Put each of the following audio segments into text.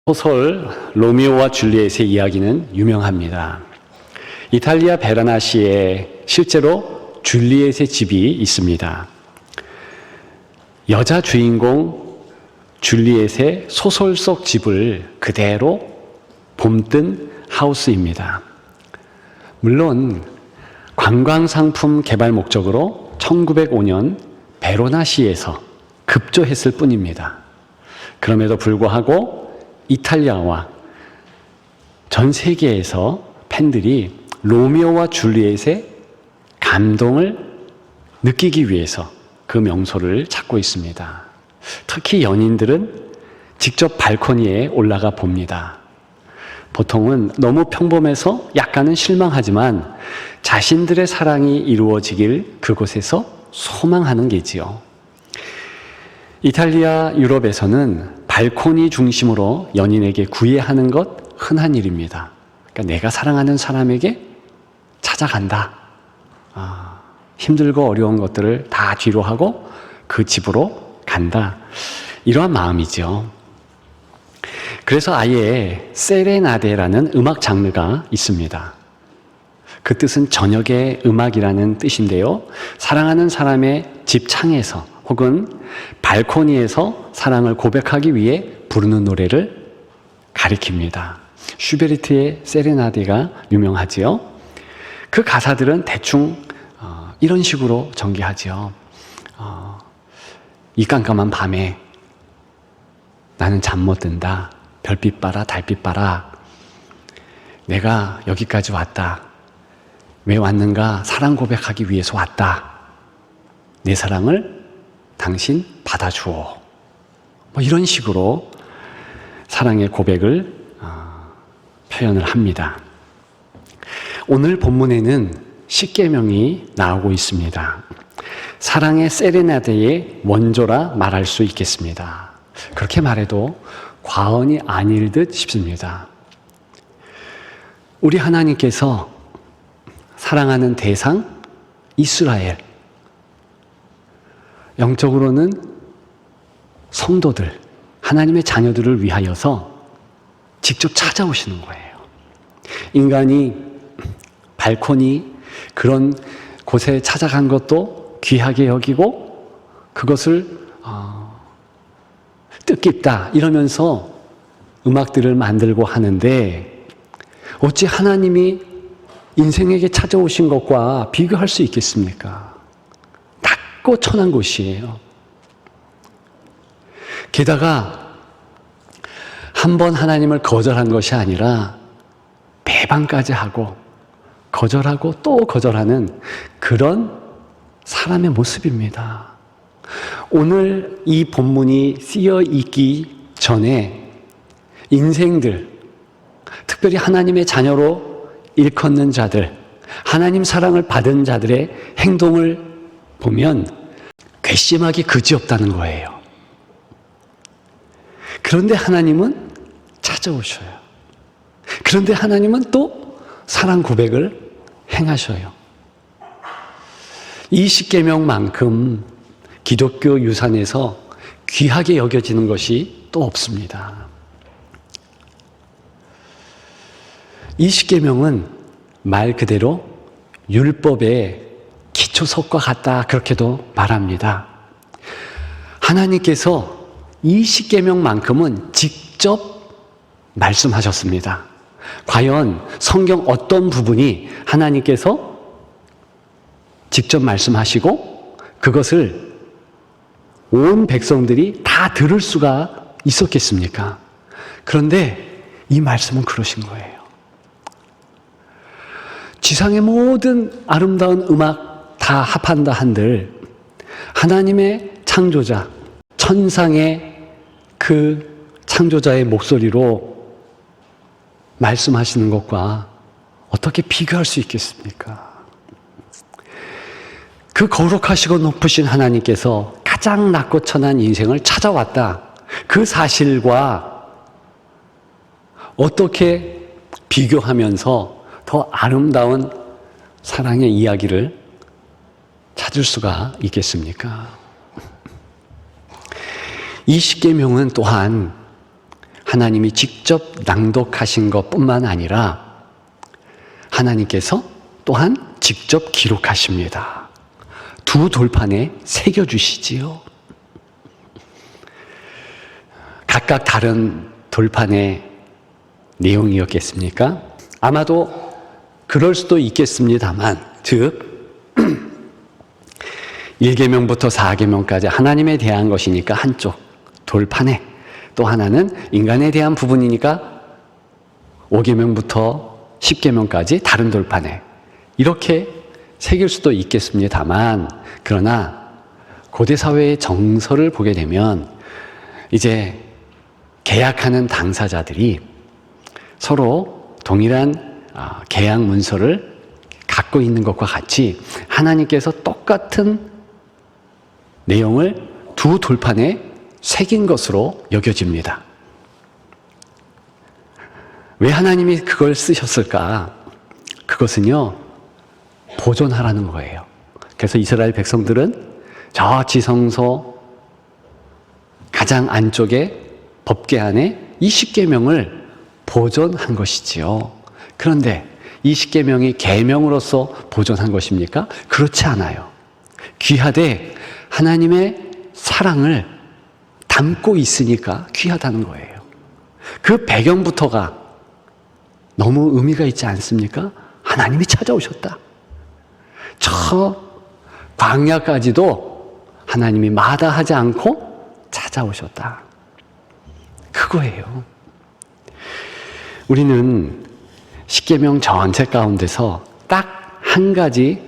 소설 로미오와 줄리엣의 이야기는 유명합니다. 이탈리아 베라나시에 실제로 줄리엣의 집이 있습니다. 여자 주인공 줄리엣의 소설 속 집을 그대로 봄뜬 하우스입니다. 물론 관광상품 개발 목적으로 1905년 베로나시에서 급조했을 뿐입니다. 그럼에도 불구하고 이탈리아와 전 세계에서 팬들이 로미오와 줄리엣의 감동을 느끼기 위해서 그 명소를 찾고 있습니다. 특히 연인들은 직접 발코니에 올라가 봅니다. 보통은 너무 평범해서 약간은 실망하지만 자신들의 사랑이 이루어지길 그곳에서 소망하는 게지요. 이탈리아, 유럽에서는 발코니 중심으로 연인에게 구애하는 것 흔한 일입니다. 그러니까 내가 사랑하는 사람에게 찾아간다. 힘들고 어려운 것들을 다 뒤로 하고 그 집으로 간다. 이러한 마음이죠. 그래서 아예 세레나데라는 음악 장르가 있습니다. 그 뜻은 저녁의 음악이라는 뜻인데요. 사랑하는 사람의 집 창에서 혹은 발코니에서 사랑을 고백하기 위해 부르는 노래를 가리킵니다. 슈베르트의 세레나데가 유명하지요. 그 가사들은 대충 이런 식으로 전개하지요. 이 깜깜한 밤에 나는 잠 못 든다. 별빛 봐라, 달빛 봐라. 내가 여기까지 왔다. 왜 왔는가? 사랑 고백하기 위해서 왔다. 내 사랑을 당신 받아주오. 이런 식으로 사랑의 고백을 표현을 합니다. 오늘 본문에는 십계명이 나오고 있습니다. 사랑의 세레나데의 원조라 말할 수 있겠습니다. 그렇게 말해도 과언이 아닐 듯 싶습니다. 우리 하나님께서 사랑하는 대상 이스라엘, 영적으로는 성도들, 하나님의 자녀들을 위하여서 직접 찾아오시는 거예요. 인간이 발코니 그런 곳에 찾아간 것도 귀하게 여기고 그것을 뜻깊다 이러면서 음악들을 만들고 하는데 어찌 하나님이 인생에게 찾아오신 것과 비교할 수 있겠습니까? 낮고 천한 곳이에요. 게다가 한 번 하나님을 거절한 것이 아니라 배반까지 하고 거절하고 또 거절하는 그런 사람의 모습입니다. 오늘 이 본문이 쓰여 있기 전에 인생들, 특별히 하나님의 자녀로 일컫는 자들, 하나님 사랑을 받은 자들의 행동을 보면 괘씸하기 그지없다는 거예요. 그런데 하나님은 찾아오셔요. 그런데 하나님은 또 사랑 고백을 행하셔요. 이 십계명만큼 기독교 유산에서 귀하게 여겨지는 것이 또 없습니다. 이 십계명은 말 그대로 율법의 기초석과 같다 그렇게도 말합니다. 하나님께서 이 십계명만큼은 직접 말씀하셨습니다. 과연 성경 어떤 부분이 하나님께서 직접 말씀하시고 그것을 온 백성들이 다 들을 수가 있었겠습니까? 그런데 이 말씀은 그러신 거예요. 지상의 모든 아름다운 음악 다 합한다 한들 하나님의 창조자, 천상의 그 창조자의 목소리로 말씀하시는 것과 어떻게 비교할 수 있겠습니까? 그 거룩하시고 높으신 하나님께서 가장 낮고 천한 인생을 찾아왔다. 그 사실과 어떻게 비교하면서 더 아름다운 사랑의 이야기를 찾을 수가 있겠습니까? 이 십계명은 또한 하나님이 직접 낭독하신 것뿐만 아니라 하나님께서 또한 직접 기록하십니다. 두 돌판에 새겨주시지요. 각각 다른 돌판의 내용이었겠습니까? 아마도 그럴 수도 있겠습니다만, 즉 1계명부터 4계명까지 하나님에 대한 것이니까 한쪽 돌판에, 또 하나는 인간에 대한 부분이니까 5계명부터 10계명까지 다른 돌판에 이렇게 새길 수도 있겠습니다만, 그러나 고대 사회의 정서를 보게 되면 이제 계약하는 당사자들이 서로 동일한 계약 문서를 갖고 있는 것과 같이 하나님께서 똑같은 내용을 두 돌판에 새긴 것으로 여겨집니다. 왜 하나님이 그걸 쓰셨을까? 그것은요, 보존하라는 거예요. 그래서 이스라엘 백성들은 저 지성소 가장 안쪽에 법궤 안에 이 십계명을 보존한 것이지요. 그런데 이 십계명이 계명으로서 보존한 것입니까? 그렇지 않아요. 귀하되 하나님의 사랑을 담고 있으니까 귀하다는 거예요. 그 배경부터가 너무 의미가 있지 않습니까? 하나님이 찾아오셨다. 저 광야까지도 하나님이 마다하지 않고 찾아오셨다. 그거예요. 우리는 십계명 전체 가운데서 딱 한 가지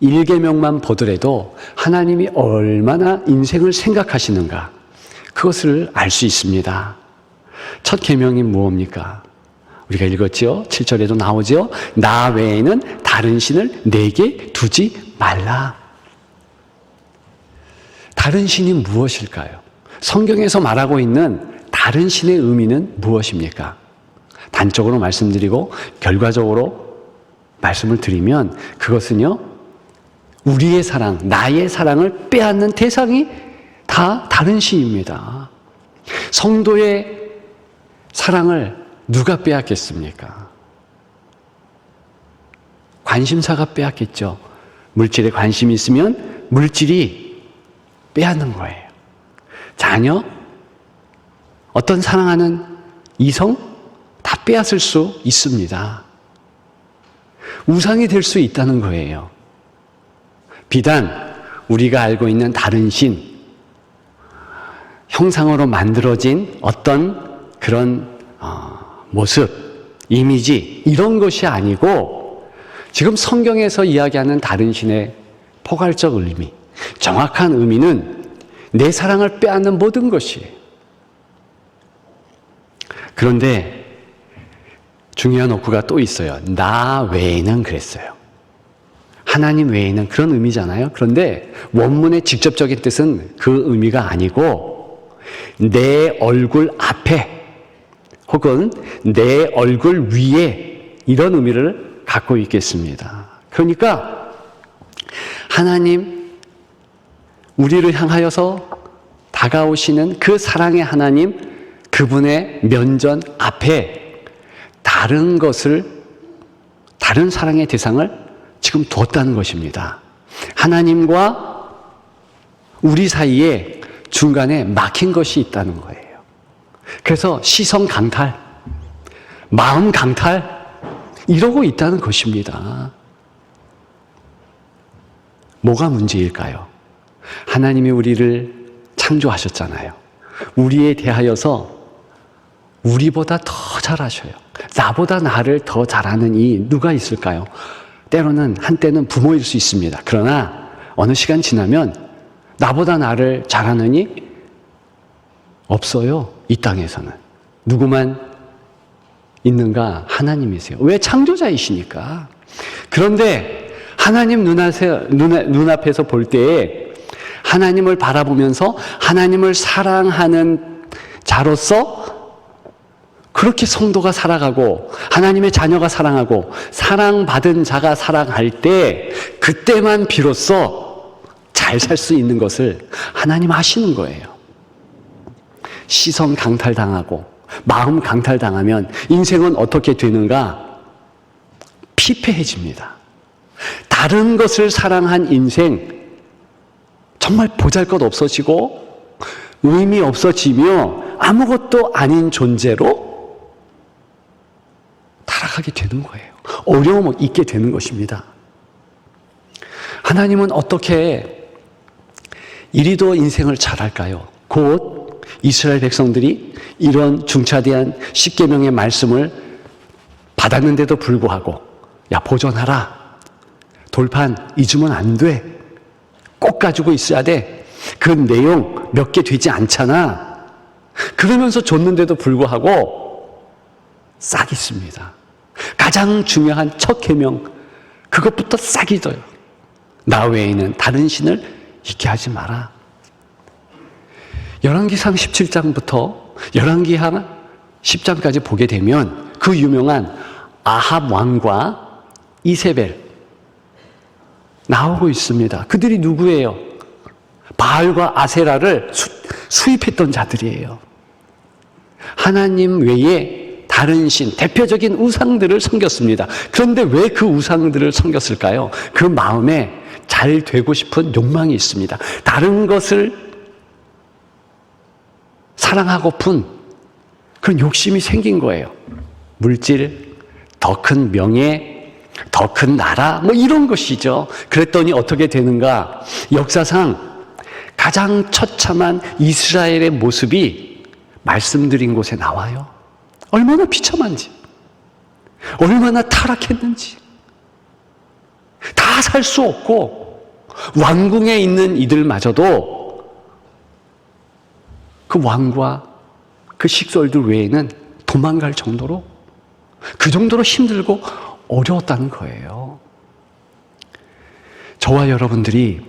1계명만 보더라도 하나님이 얼마나 인생을 생각하시는가, 그것을 알 수 있습니다. 첫 계명이 무엇입니까? 우리가 읽었죠? 7절에도 나오죠? 나 외에는 다른 신을 내게 두지 말라. 다른 신이 무엇일까요? 성경에서 말하고 있는 다른 신의 의미는 무엇입니까? 단적으로 말씀드리고 결과적으로 말씀을 드리면 그것은요, 우리의 사랑, 나의 사랑을 빼앗는 대상이 다 다른 신입니다. 성도의 사랑을 누가 빼앗겠습니까? 관심사가 빼앗겠죠. 물질에 관심이 있으면 물질이 빼앗는 거예요. 자녀, 어떤 사랑하는 이성 다 빼앗을 수 있습니다. 우상이 될 수 있다는 거예요. 비단 우리가 알고 있는 다른 신, 형상으로 만들어진 어떤 그런 모습, 이미지, 이런 것이 아니고 지금 성경에서 이야기하는 다른 신의 포괄적 의미, 정확한 의미는 내 사랑을 빼앗는 모든 것이에요. 그런데 중요한 어구가 또 있어요. 나 외에는 그랬어요. 하나님 외에는 그런 의미잖아요. 그런데 원문의 직접적인 뜻은 그 의미가 아니고 내 얼굴 앞에 혹은 내 얼굴 위에 이런 의미를 갖고 있겠습니다. 그러니까 하나님, 우리를 향하여서 다가오시는 그 사랑의 하나님, 그분의 면전 앞에 다른 것을, 다른 사랑의 대상을 지금 뒀다는 것입니다. 하나님과 우리 사이에 중간에 막힌 것이 있다는 거예요. 그래서 시선 강탈, 마음 강탈, 이러고 있다는 것입니다. 뭐가 문제일까요? 하나님이 우리를 창조하셨잖아요. 우리에 대하여서 우리보다 더 잘하셔요. 나보다 나를 더 잘하는 이 누가 있을까요? 때로는 한때는 부모일 수 있습니다. 그러나 어느 시간 지나면 나보다 나를 잘하는 이 없어요. 이 땅에서는. 누구만 있는가? 하나님이세요. 왜? 창조자이시니까. 그런데 하나님 눈앞에서 볼 때에 하나님을 바라보면서 하나님을 사랑하는 자로서 그렇게 성도가 살아가고 하나님의 자녀가 사랑하고 사랑받은 자가 사랑할 때 그때만 비로소 잘 살 수 있는 것을 하나님 아시는 거예요. 시선 강탈당하고 마음 강탈당하면 인생은 어떻게 되는가? 피폐해집니다. 다른 것을 사랑한 인생, 정말 보잘것 없어지고 의미 없어지며 아무것도 아닌 존재로 타락하게 되는 거예요. 어려움을 잊게 되는 것입니다. 하나님은 어떻게 이리도 인생을 잘할까요? 곧 이스라엘 백성들이 이런 중차대한 십계명의 말씀을 받았는데도 불구하고 야, 보존하라. 돌판 잊으면 안 돼. 꼭 가지고 있어야 돼. 그 내용 몇 개 되지 않잖아. 그러면서 줬는데도 불구하고 싹 있습니다. 가장 중요한 첫 계명, 그것부터 싹 잊어요. 나 외에는 다른 신을 잊게 하지 마라. 열왕기상 17장부터 열왕기상 10장까지 보게 되면 그 유명한 아합 왕과 이세벨 나오고 있습니다. 그들이 누구예요? 바알과 아세라를 수입했던 자들이에요. 하나님 외에 다른 신, 대표적인 우상들을 섬겼습니다. 그런데 왜 그 우상들을 섬겼을까요? 그 마음에 잘 되고 싶은 욕망이 있습니다. 다른 것을 사랑하고픈 그런 욕심이 생긴 거예요. 물질, 더 큰 명예, 더 큰 나라, 뭐 이런 것이죠. 그랬더니 어떻게 되는가? 역사상 가장 처참한 이스라엘의 모습이 말씀드린 곳에 나와요. 얼마나 비참한지, 얼마나 타락했는지. 다 살 수 없고 왕궁에 있는 이들마저도 그 왕과 그 식솔들 외에는 도망갈 정도로, 그 정도로 힘들고 어려웠다는 거예요. 저와 여러분들이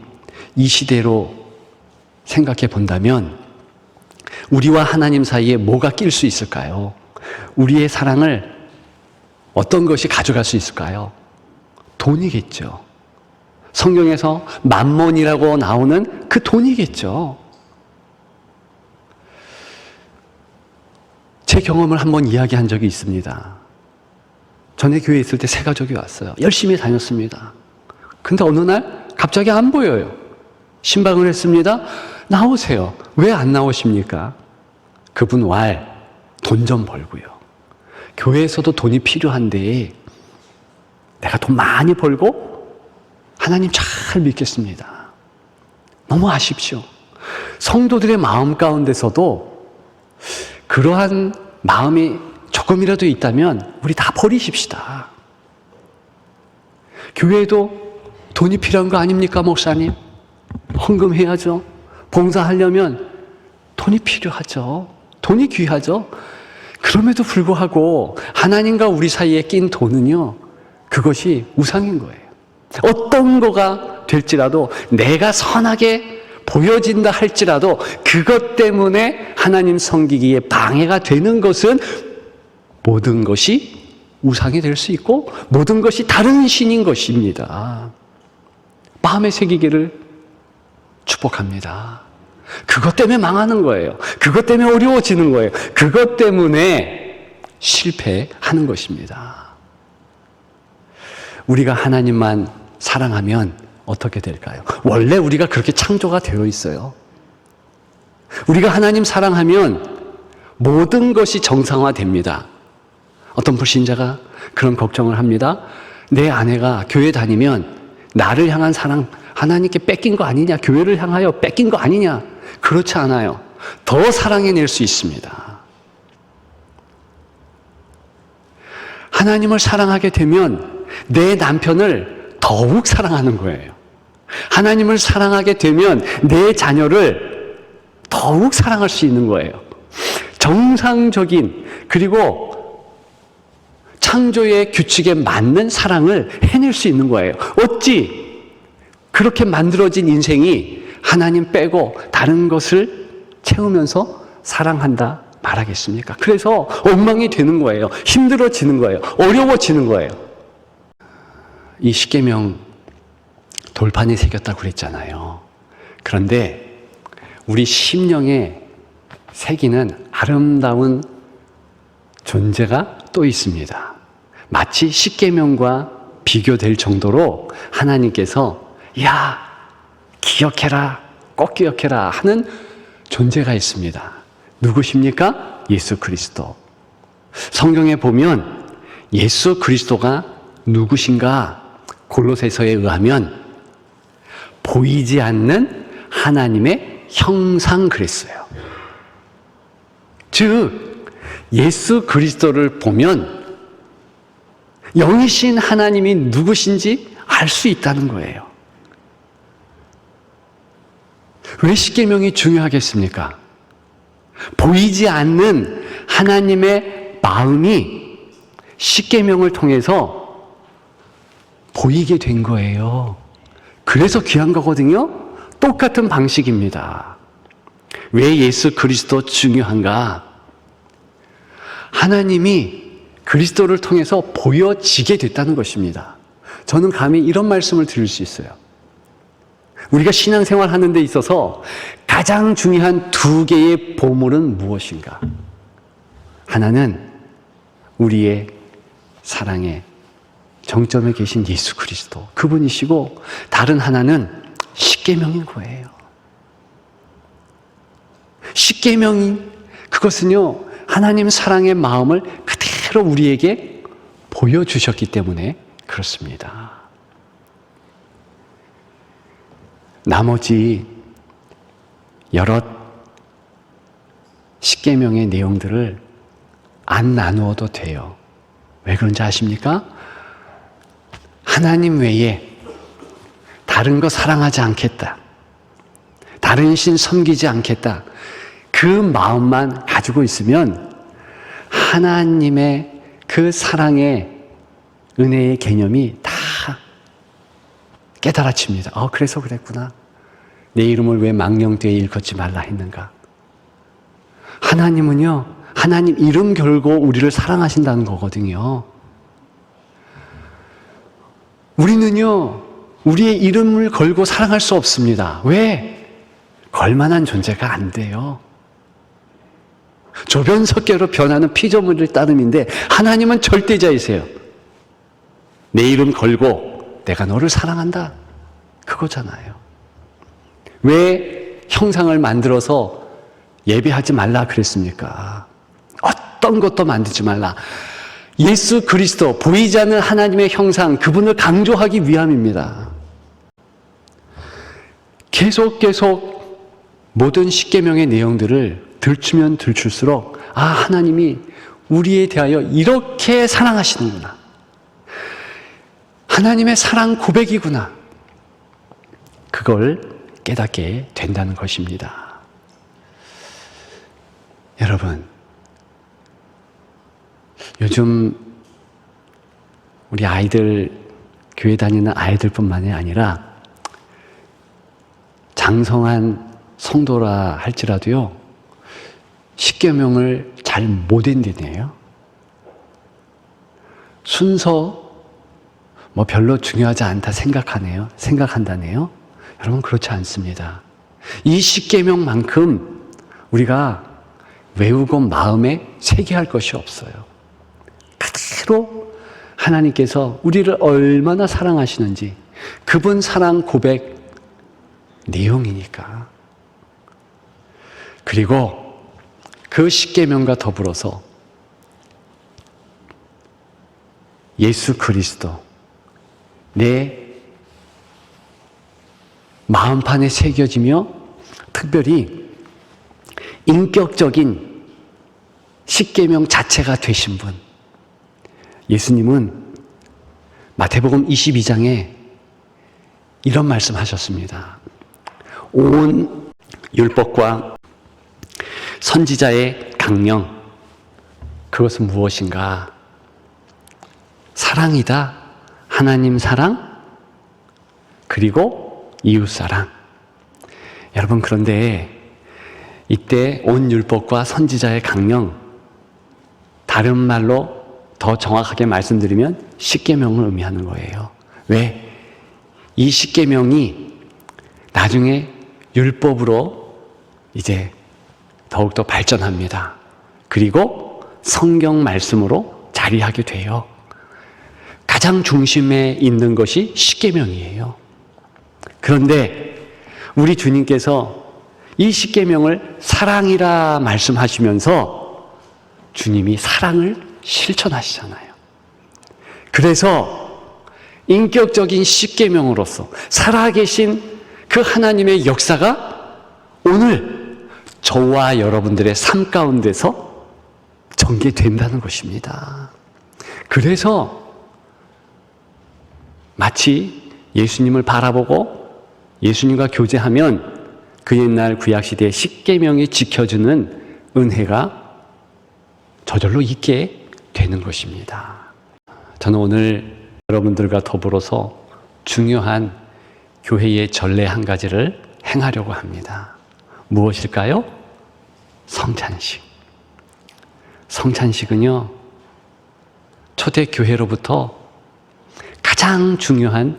이 시대로 생각해 본다면 우리와 하나님 사이에 뭐가 낄 수 있을까요? 우리의 사랑을 어떤 것이 가져갈 수 있을까요? 돈이겠죠. 성경에서 만몬이라고 나오는 그 돈이겠죠. 제 경험을 한번 이야기한 적이 있습니다. 전에 교회에 있을 때 세 가족이 왔어요. 열심히 다녔습니다. 근데 어느 날 갑자기 안 보여요. 신방을 했습니다. 나오세요. 왜 안 나오십니까? 그분 돈 좀 벌고요. 교회에서도 돈이 필요한데 내가 돈 많이 벌고 하나님 잘 믿겠습니다. 너무 아쉽죠. 성도들의 마음 가운데서도 그러한 마음이 조금이라도 있다면 우리 다 버리십시다. 교회에도 돈이 필요한 거 아닙니까, 목사님? 헌금해야죠. 봉사하려면 돈이 필요하죠. 돈이 귀하죠. 그럼에도 불구하고 하나님과 우리 사이에 낀 돈은요, 그것이 우상인 거예요. 어떤 거가 될지라도, 내가 선하게 보여진다 할지라도 그것 때문에 하나님 섬기기에 방해가 되는 것은 모든 것이 우상이 될 수 있고 모든 것이 다른 신인 것입니다. 마음에 새기기를 축복합니다. 그것 때문에 망하는 거예요. 그것 때문에 어려워지는 거예요. 그것 때문에 실패하는 것입니다. 우리가 하나님만 사랑하면 어떻게 될까요? 원래 우리가 그렇게 창조가 되어 있어요. 우리가 하나님 사랑하면 모든 것이 정상화됩니다. 어떤 불신자가 그런 걱정을 합니다. 내 아내가 교회 다니면 나를 향한 사랑, 하나님께 뺏긴 거 아니냐? 교회를 향하여 뺏긴 거 아니냐? 그렇지 않아요. 더 사랑해낼 수 있습니다. 하나님을 사랑하게 되면 내 남편을 더욱 사랑하는 거예요. 하나님을 사랑하게 되면 내 자녀를 더욱 사랑할 수 있는 거예요. 정상적인, 그리고 창조의 규칙에 맞는 사랑을 해낼 수 있는 거예요. 어찌 그렇게 만들어진 인생이 하나님 빼고 다른 것을 채우면서 사랑한다 말하겠습니까? 그래서 엉망이 되는 거예요. 힘들어지는 거예요. 어려워지는 거예요. 이 십계명 돌판에 새겼다고 그랬잖아요. 그런데 우리 심령에 새기는 아름다운 존재가 또 있습니다. 마치 십계명과 비교될 정도로 하나님께서 야, 기억해라, 꼭 기억해라 하는 존재가 있습니다. 누구십니까? 예수 그리스도. 성경에 보면 예수 그리스도가 누구신가? 골로새서에 의하면 보이지 않는 하나님의 형상 그랬어요. 즉 예수 그리스도를 보면 영이신 하나님이 누구신지 알 수 있다는 거예요. 왜 십계명이 중요하겠습니까? 보이지 않는 하나님의 마음이 십계명을 통해서 보이게 된 거예요. 그래서 귀한 거거든요. 똑같은 방식입니다. 왜 예수 그리스도 중요한가? 하나님이 그리스도를 통해서 보여지게 됐다는 것입니다. 저는 감히 이런 말씀을 드릴 수 있어요. 우리가 신앙생활 하는 데 있어서 가장 중요한 두 개의 보물은 무엇인가? 하나는 우리의 사랑의 정점에 계신 예수 그리스도, 그분이시고, 다른 하나는 십계명인 거예요. 십계명이 그것은요, 하나님 사랑의 마음을 그대로 우리에게 보여주셨기 때문에 그렇습니다. 나머지 여러 십계명의 내용들을 안 나누어도 돼요. 왜 그런지 아십니까? 하나님 외에 다른 거 사랑하지 않겠다, 다른 신 섬기지 않겠다, 그 마음만 가지고 있으면 하나님의 그 사랑의 은혜의 개념이 다 깨달아집니다. 그래서 그랬구나. 내 이름을 왜 망령되이 일컫지 말라 했는가? 하나님은요, 하나님 이름 걸고 우리를 사랑하신다는 거거든요. 우리는요, 우리의 이름을 걸고 사랑할 수 없습니다. 왜? 걸만한 존재가 안 돼요. 조변석계로 변하는 피조물을 따름인데 하나님은 절대자이세요. 내 이름 걸고 내가 너를 사랑한다, 그거잖아요. 왜 형상을 만들어서 예배하지 말라 그랬습니까? 어떤 것도 만들지 말라. 예수 그리스도, 보이지 않는 하나님의 형상, 그분을 강조하기 위함입니다. 계속 모든 십계명의 내용들을 들추면 들출수록 하나님이 우리에 대하여 이렇게 사랑하시는구나, 하나님의 사랑 고백이구나, 그걸 깨닫게 된다는 것입니다. 여러분, 요즘 우리 아이들, 교회 다니는 아이들뿐만이 아니라 장성한 성도라 할지라도요, 십계명을 잘 못 인내네요. 순서 별로 중요하지 않다 생각한다네요. 여러분, 그렇지 않습니다. 이 십계명만큼 우리가 외우고 마음에 새겨야 할 것이 없어요. 그대로 하나님께서 우리를 얼마나 사랑하시는지, 그분 사랑 고백 내용이니까. 그리고 그 십계명과 더불어서 예수 그리스도, 내 마음판에 새겨지며 특별히 인격적인 십계명 자체가 되신 분, 예수님은 마태복음 22장에 이런 말씀하셨습니다. 온 율법과 선지자의 강령, 그것은 무엇인가? 사랑이다. 하나님 사랑, 그리고 이웃 사랑. 여러분, 그런데 이때 온 율법과 선지자의 강령, 다른 말로 더 정확하게 말씀드리면 십계명을 의미하는 거예요. 왜? 이 십계명이 나중에 율법으로 이제 더욱더 발전합니다. 그리고 성경 말씀으로 자리하게 돼요. 가장 중심에 있는 것이 십계명이에요. 그런데 우리 주님께서 이 십계명을 사랑이라 말씀하시면서 주님이 사랑을 실천하시잖아요. 그래서 인격적인 십계명으로서 살아계신 그 하나님의 역사가 오늘 저와 여러분들의 삶 가운데서 전개된다는 것입니다. 그래서 마치 예수님을 바라보고 예수님과 교제하면 그 옛날 구약시대의 십계명이 지켜주는 은혜가 저절로 있게 되는 것입니다. 저는 오늘 여러분들과 더불어서 중요한 교회의 전례 한 가지를 행하려고 합니다. 무엇일까요? 성찬식. 성찬식은요, 초대교회로부터 가장 중요한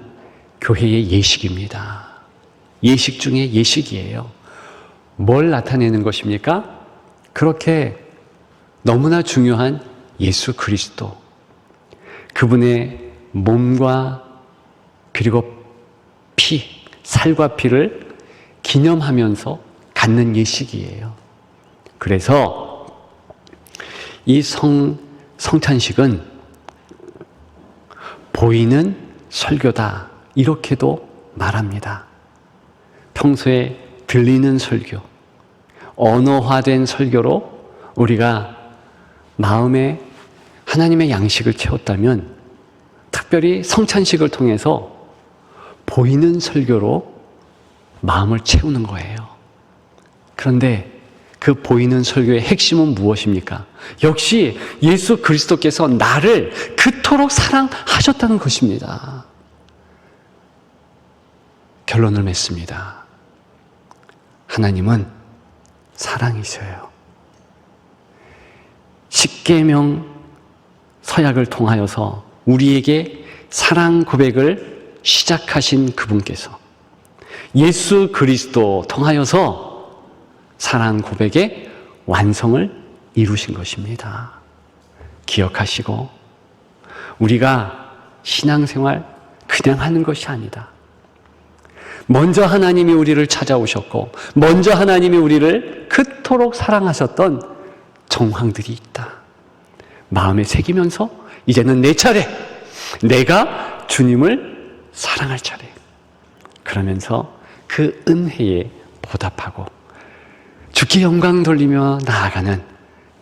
교회의 예식입니다. 예식 중에 예식이에요. 뭘 나타내는 것입니까? 그렇게 너무나 중요한 예수 그리스도, 그분의 몸과 그리고 피, 살과 피를 기념하면서 갖는 예식이에요. 그래서 이 성찬식은 보이는 설교다, 이렇게도 말합니다. 평소에 들리는 설교, 언어화된 설교로 우리가 마음에 하나님의 양식을 채웠다면 특별히 성찬식을 통해서 보이는 설교로 마음을 채우는 거예요. 그런데 그 보이는 설교의 핵심은 무엇입니까? 역시 예수 그리스도께서 나를 그토록 사랑하셨다는 것입니다. 결론을 맺습니다. 하나님은 사랑이셔요. 십계명 서약을 통하여서 우리에게 사랑 고백을 시작하신 그분께서 예수 그리스도 통하여서 사랑 고백의 완성을 이루신 것입니다. 기억하시고 우리가 신앙생활 그냥 하는 것이 아니다. 먼저 하나님이 우리를 찾아오셨고 먼저 하나님이 우리를 그토록 사랑하셨던 정황들이 있다. 마음에 새기면서 이제는 내 차례, 내가 주님을 사랑할 차례. 그러면서 그 은혜에 보답하고 주께 영광 돌리며 나아가는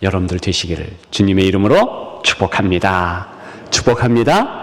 여러분들 되시기를 주님의 이름으로 축복합니다. 축복합니다.